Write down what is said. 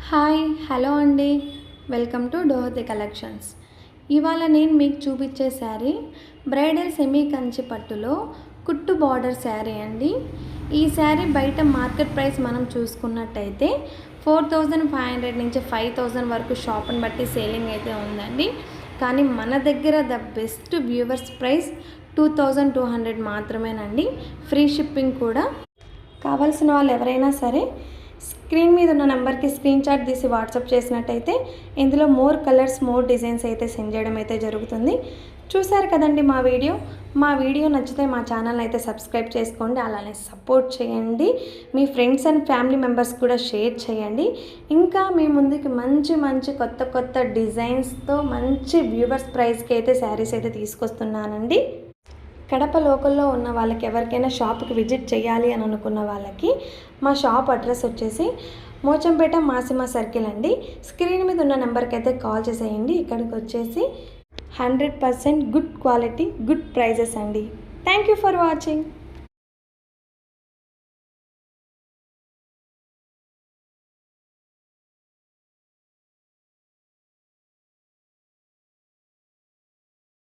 Hi hello అండి, welcome to డోహతి collections. ఇవాళ నేను మీకు చూపించే శారీ బ్రైడల్ సెమీ కంచి పట్టులో కుట్టు బార్డర్ శారీ అండి. ఈ శారీ బయట మార్కెట్ ప్రైస్ మనం చూసుకున్నట్టయితే 4500 నుంచి 5000 వరకు షాప్ని బట్టి సేలింగ్ అయితే ఉందండి. కానీ మన దగ్గర ద బెస్ట్ వ్యూవర్స్ ప్రైస్ 2200 మాత్రమేనండి. ఫ్రీ షిప్పింగ్ కూడా. కావాల్సిన వాళ్ళు ఎవరైనా సరే స్క్రీన్ మీద ఉన్న నెంబర్కి స్క్రీన్ షాట్ తీసి వాట్సాప్ చేసినట్టయితే ఇందులో మోర్ కలర్స్ మోర్ డిజైన్స్ అయితే సెండ్ చేయడం అయితే జరుగుతుంది. చూసారు కదండి మా వీడియో నచ్చితే మా ఛానల్ అయితే సబ్స్క్రైబ్ చేసుకోండి, అలానే సపోర్ట్ చేయండి. మీ ఫ్రెండ్స్ అండ్ ఫ్యామిలీ మెంబర్స్ కూడా షేర్ చేయండి. ఇంకా మీ ముందుకి మంచి కొత్త డిజైన్స్తో మంచి వ్యూవర్స్ ప్రైస్కి అయితే శారీస్ అయితే తీసుకొస్తున్నానండి. కడప లోకల్లో ఉన్న వాళ్ళకి ఎవరికైనా షాప్కి విజిట్ చేయాలి అని అనుకున్న వాళ్ళకి మా షాప్ అడ్రస్ వచ్చేసి మోచంపేట మాసిమా సర్కిల్ అండి. స్క్రీన్ మీద ఉన్న నెంబర్కి అయితే కాల్ చేసేయండి. ఇక్కడికి వచ్చేసి 100% గుడ్ క్వాలిటీ గుడ్ ప్రైజెస్ అండి. Thank you for watching.